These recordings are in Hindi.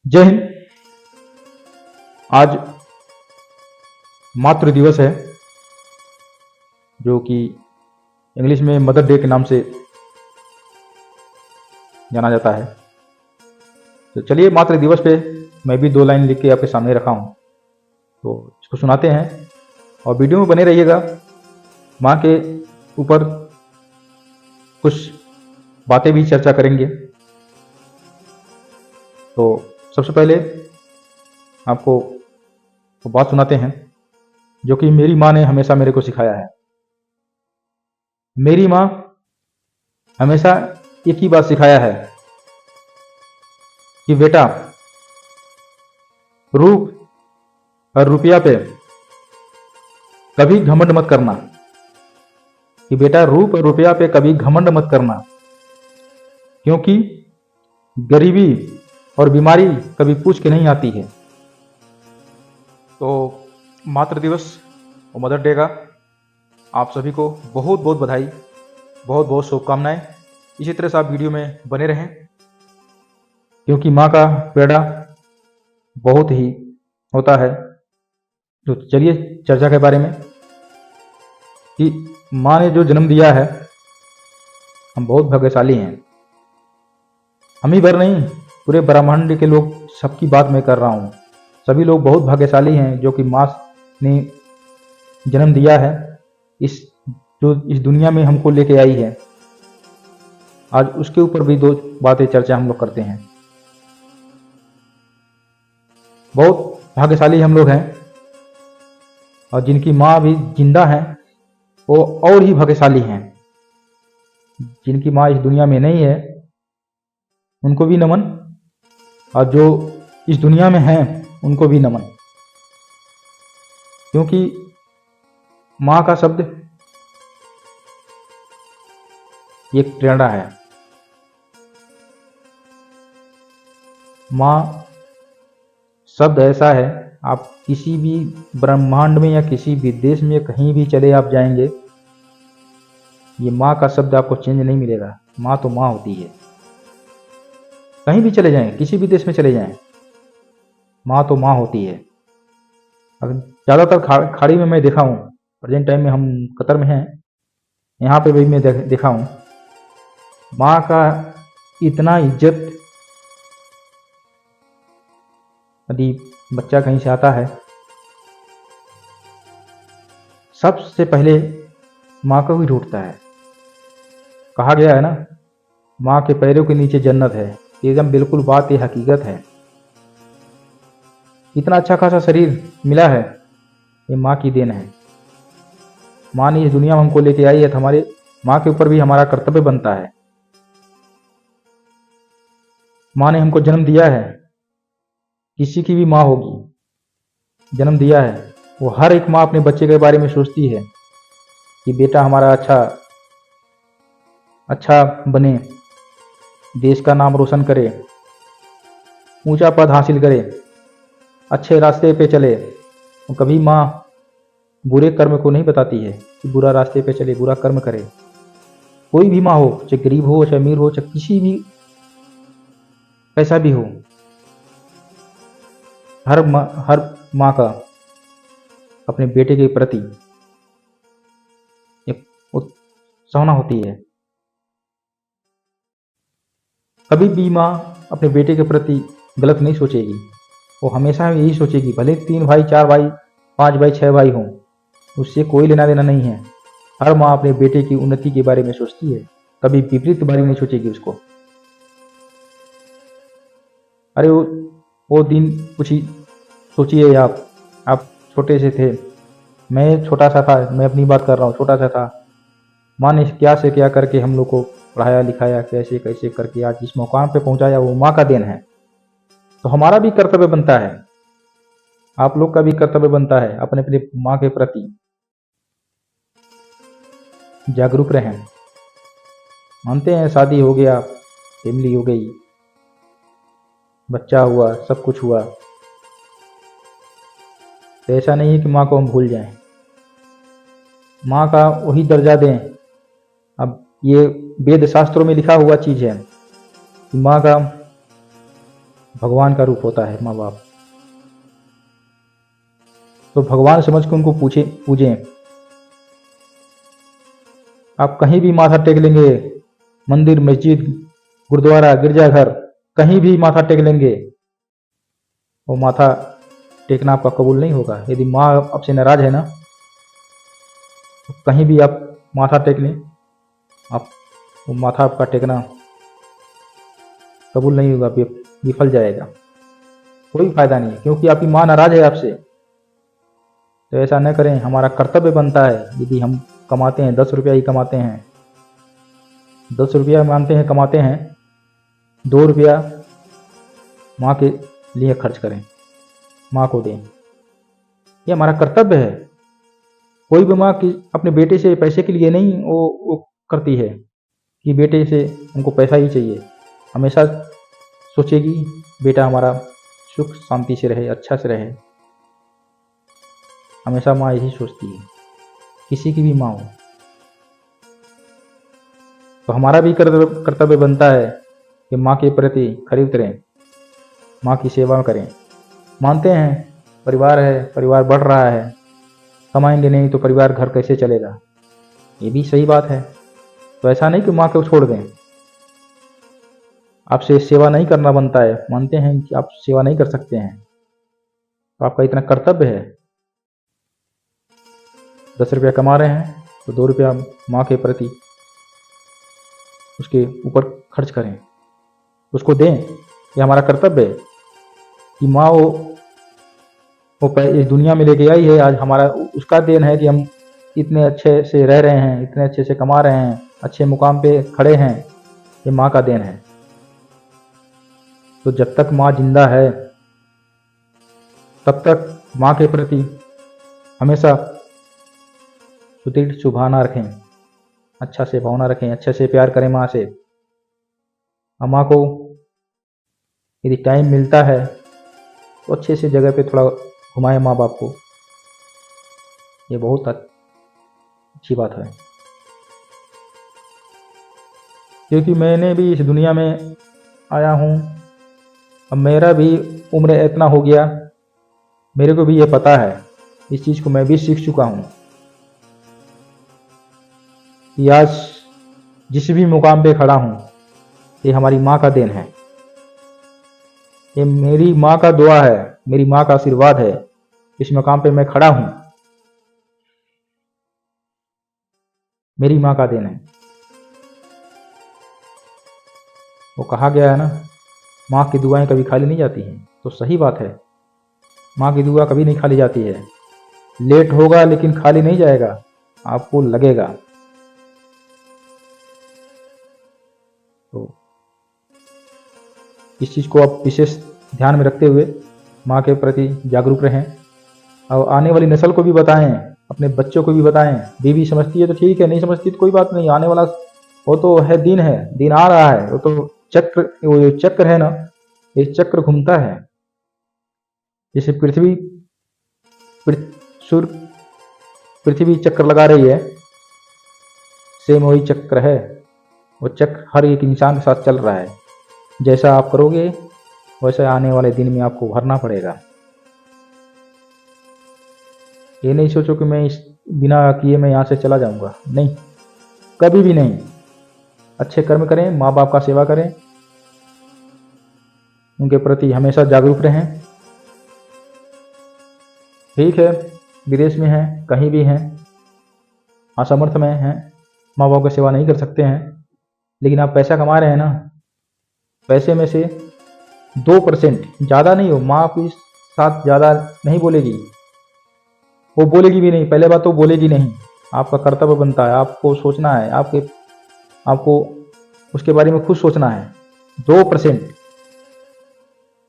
जय हिंद। आज मातृ दिवस है, जो कि इंग्लिश में मदर डे के नाम से जाना जाता है। तो चलिए, मातृ दिवस पे मैं भी 2 लाइन लिख के आपके सामने रखा हूँ, तो इसको सुनाते हैं और वीडियो में बने रहिएगा। माँ के ऊपर कुछ बातें भी चर्चा करेंगे। तो सबसे पहले आपको वो बात सुनाते हैं जो कि मेरी माँ ने हमेशा मेरे को सिखाया है। मेरी माँ हमेशा एक ही बात सिखाया है कि बेटा, रूप और रुपया पे कभी घमंड मत करना। कि बेटा, रूप और रुपया पे कभी घमंड मत करना, क्योंकि गरीबी और बीमारी कभी पूछ के नहीं आती है। तो मातृ दिवस और मदर डे का आप सभी को बहुत बहुत बधाई, बहुत बहुत शुभकामनाएं। इसी तरह से आप वीडियो में बने रहें, क्योंकि माँ का प्यारा बहुत ही होता है। तो चलिए चर्चा के बारे में कि माँ ने जो जन्म दिया है, हम बहुत भाग्यशाली हैं। हम ही भर नहीं, पूरे ब्रह्मांड के लोग, सबकी बात मैं कर रहा हूँ। सभी लोग बहुत भाग्यशाली हैं जो कि माँ ने जन्म दिया है, इस दुनिया में हमको लेके आई है। आज उसके ऊपर भी 2 बातें चर्चा हम लोग करते हैं। बहुत भाग्यशाली हम लोग हैं, और जिनकी माँ भी जिंदा है वो और ही भाग्यशाली हैं। जिनकी माँ इस दुनिया में नहीं है उनको भी नमन, और जो इस दुनिया में हैं उनको भी नमन। क्योंकि माँ का शब्द एक प्रेरणा है। माँ शब्द ऐसा है, आप किसी भी ब्रह्मांड में या किसी भी देश में कहीं भी चले आप जाएंगे, ये माँ का शब्द आपको चेंज नहीं मिलेगा। माँ तो माँ होती है। कहीं भी चले जाएं, किसी भी देश में चले जाएं, माँ तो माँ होती है। अब ज़्यादातर खाड़ी में मैं देखा हूँ, प्रेजेंट टाइम में हम कतर में हैं, यहाँ पे भी मैं देखा हूँ, माँ का इतना इज्जत। यदि बच्चा कहीं से आता है, सबसे पहले माँ को ही ढूंढता है। कहा गया है ना, माँ के पैरों के नीचे जन्नत है। एकदम बिल्कुल बात ये हकीकत है। इतना अच्छा खासा शरीर मिला है, ये माँ की देन है। माँ ने इस दुनिया में हमको लेके आई है, तो हमारे माँ के ऊपर भी हमारा कर्तव्य बनता है। माँ ने हमको जन्म दिया है, किसी की भी माँ होगी, जन्म दिया है, वो हर एक माँ अपने बच्चे के बारे में सोचती है कि बेटा हमारा अच्छा बने, देश का नाम रोशन करे, ऊंचा पद हासिल करे, अच्छे रास्ते पे चले। और कभी माँ बुरे कर्म को नहीं बताती है कि बुरा रास्ते पे चले, बुरा कर्म करे। कोई भी माँ हो, चाहे गरीब हो, चाहे अमीर हो, चाहे किसी भी कैसा भी हो, हर माँ का अपने बेटे के प्रति एक उत्साहना होती है। कभी भी माँ अपने बेटे के प्रति गलत नहीं सोचेगी। वो हमेशा यही सोचेगी, भले 3 भाई, 4 भाई, 5 भाई, 6 भाई हों, उससे कोई लेना देना नहीं है। हर माँ अपने बेटे की उन्नति के बारे में सोचती है, कभी विपरीत के बारे में नहीं सोचेगी उसको। अरे वो दिन कुछ ही सोचिए। आप छोटे से थे, मैं छोटा सा था, मैं अपनी बात कर रहा हूँ, छोटा सा था। माँ ने क्या से क्या करके हम लोग को पढ़ाया लिखाया, कैसे कैसे करके आज इस मुकाम पे पहुंचाया, वो माँ का देन है। तो हमारा भी कर्तव्य बनता है, आप लोग का भी कर्तव्य बनता है, अपने अपने माँ के प्रति जागरूक रहें। मानते हैं शादी हो गया, फैमिली हो गई, बच्चा हुआ, सब कुछ हुआ, तो ऐसा नहीं है कि माँ को हम भूल जाएं। माँ का वही दर्जा दें। अब ये वेद शास्त्रों में लिखा हुआ चीज है कि माँ का भगवान का रूप होता है माँ बाप। तो भगवान समझ के उनको पूजें। आप कहीं भी माथा टेक लेंगे, मंदिर, मस्जिद, गुरुद्वारा, गिरजाघर, कहीं भी माथा टेक लेंगे, वो माथा टेकना आपका कबूल नहीं होगा। यदि माँ आपसे नाराज है ना, तो कहीं भी आप माथा टेक लें, आप वो माथा आपका टेकना कबूल नहीं होगा, विफल जाएगा, कोई फायदा नहीं है, क्योंकि आपकी माँ नाराज है आपसे। तो ऐसा न करें। हमारा कर्तव्य बनता है, यदि हम कमाते हैं 10 रुपया ही कमाते हैं, 10 रुपया मानते हैं कमाते हैं, 2 रुपया माँ के लिए खर्च करें, माँ को दें। ये हमारा कर्तव्य है। कोई भी माँ की अपने बेटे से पैसे के लिए नहीं वो करती है कि बेटे से हमको पैसा ही चाहिए। हमेशा सोचेगी बेटा हमारा सुख शांति से रहे, अच्छा से रहे। हमेशा माँ यही सोचती है, किसी की भी माँ हो। तो हमारा भी कर्तव्य बनता है कि माँ के प्रति खरे उतरें, माँ की सेवा करें। मानते हैं परिवार है, परिवार बढ़ रहा है, कमाएंगे नहीं तो परिवार घर कैसे चलेगा, ये भी सही बात है। तो ऐसा नहीं कि माँ को छोड़ दें, आपसे सेवा नहीं करना बनता है, मानते हैं कि आप सेवा नहीं कर सकते हैं, तो आपका इतना कर्तव्य है। 10 रुपया कमा रहे हैं तो 2 रुपया माँ के प्रति उसके ऊपर खर्च करें, उसको दें। ये हमारा कर्तव्य है कि माँ वो इस दुनिया में लेके आई है, आज हमारा उसका देन है कि हम इतने अच्छे से रह रहे हैं, इतने अच्छे से कमा रहे हैं, अच्छे मुकाम पे खड़े हैं, ये माँ का देन है। तो जब तक माँ जिंदा है तब तक माँ के प्रति हमेशा सुदृढ़ शुभावना रखें, अच्छा से भावना रखें, अच्छे से प्यार करें माँ से। माँ को यदि टाइम मिलता है तो अच्छे से जगह पे थोड़ा घुमाएं माँ बाप को, ये बहुत अच्छी बात है। क्योंकि मैंने भी इस दुनिया में आया हूँ, अब मेरा भी उम्र इतना हो गया, मेरे को भी ये पता है, इस चीज़ को मैं भी सीख चुका हूँ कि आज जिस भी मुकाम पे खड़ा हूँ ये हमारी माँ का देन है, ये मेरी माँ का दुआ है, मेरी माँ का आशीर्वाद है, इस मुकाम पे मैं खड़ा हूँ, मेरी माँ का देन है। वो कहा गया है ना, माँ की दुआएं कभी खाली नहीं जाती हैं, तो सही बात है, माँ की दुआ कभी नहीं खाली जाती है। लेट होगा लेकिन खाली नहीं जाएगा, आपको लगेगा। तो इस चीज़ को आप विशेष ध्यान में रखते हुए माँ के प्रति जागरूक रहें, और आने वाली नस्ल को भी बताएं, अपने बच्चों को भी बताएं। बीवी समझती है तो ठीक है, नहीं समझती तो कोई बात नहीं, आने वाला वो तो है, दिन आ रहा है, वो तो वो चक्र है ना, ये चक्र घूमता है। जैसे पृथ्वी चक्र लगा रही है, सेम वही चक्र है, वो चक्र हर एक इंसान के साथ चल रहा है। जैसा आप करोगे वैसे आने वाले दिन में आपको भरना पड़ेगा। ये नहीं सोचो कि मैं इस बिना किए मैं यहाँ से चला जाऊंगा, नहीं, कभी भी नहीं। अच्छे कर्म करें, माँ बाप का सेवा करें, उनके प्रति हमेशा जागरूक रहें। ठीक है, विदेश में हैं, कहीं भी हैं, असमर्थ में हैं, माँ बाप की सेवा नहीं कर सकते हैं, लेकिन आप पैसा कमा रहे हैं ना, पैसे में से 2%, ज़्यादा नहीं हो, माँ के साथ ज़्यादा नहीं बोलेगी, वो बोलेगी भी नहीं, पहले बात तो बोलेगी नहीं। आपका कर्तव्य बनता है, आपको सोचना है, आपको उसके बारे में खुद सोचना है। 2%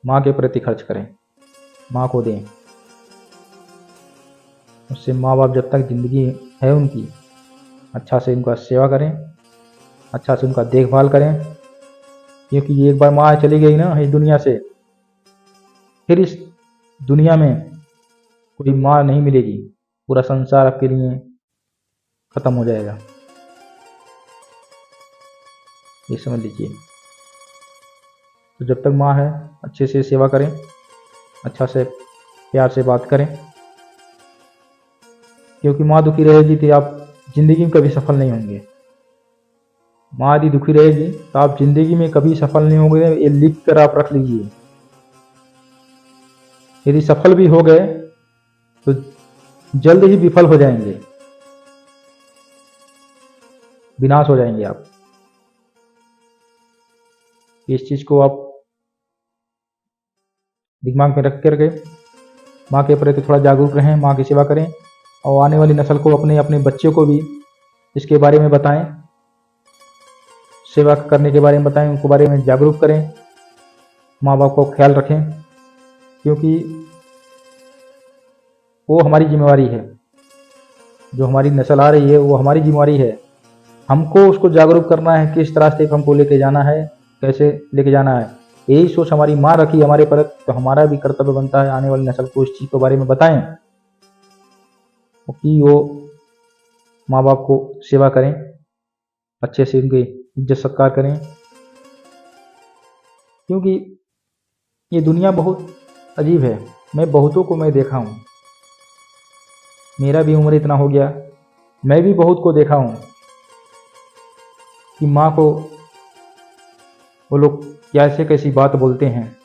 माँ के प्रति खर्च करें, माँ को दें। उससे माँ बाप जब तक जिंदगी है उनकी, अच्छा से उनका सेवा करें, अच्छा से उनका देखभाल करें। क्योंकि एक बार माँ चली गई ना इस दुनिया से, फिर इस दुनिया में कोई माँ नहीं मिलेगी, पूरा संसार आपके लिए खत्म हो जाएगा, ये समझ लीजिए। तो जब तक माँ है अच्छे से सेवा करें, अच्छा से प्यार से बात करें, क्योंकि माँ दुखी रहेगी तो आप जिंदगी में कभी सफल नहीं होंगे। माँ यदि दुखी रहेगी तो आप जिंदगी में कभी सफल नहीं होंगे। ये लिख कर आप रख लीजिए। यदि सफल भी हो गए तो जल्द ही विफल हो जाएंगे, विनाश हो जाएंगे आप। इस चीज को आप दिमाग में रख करके माँ के प्रति थोड़ा जागरूक रहें, माँ की सेवा करें और आने वाली नस्ल को, अपने अपने बच्चों को भी इसके बारे में बताएं, सेवा करने के बारे में बताएं, उनको बारे में जागरूक करें, माँ बाप को ख्याल रखें, क्योंकि वो हमारी जिम्मेवारी है। जो हमारी नस्ल आ रही है वो हमारी जिम्मेवारी है। हमको उसको जागरूक करना है, किस तरह से हमको लेके जाना है, कैसे लेके जाना है। यही सोच हमारी माँ रखी हमारे पर, तो हमारा भी कर्तव्य बनता है आने वाली नस्ल को इस चीज के बारे में बताएं कि वो माँ बाप को सेवा करें, अच्छे से उनकी इज्जत सत्कार करें, क्योंकि ये दुनिया बहुत अजीब है। मैं बहुतों को मैं देखा हूँ, मेरा भी उम्र इतना हो गया, मैं भी बहुत को देखा हूँ कि माँ को वो लोग कैसे कैसी बात बोलते हैं,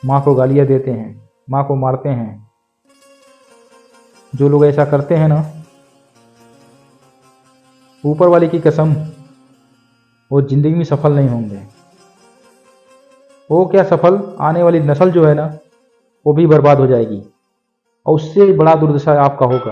माँ को गालियाँ देते हैं, माँ को मारते हैं। जो लोग ऐसा करते हैं ना, ऊपर वाले की कसम, वो जिंदगी में सफल नहीं होंगे। वो क्या सफल, आने वाली नस्ल जो है ना वो भी बर्बाद हो जाएगी और उससे बड़ा दुर्दशा आपका होगा।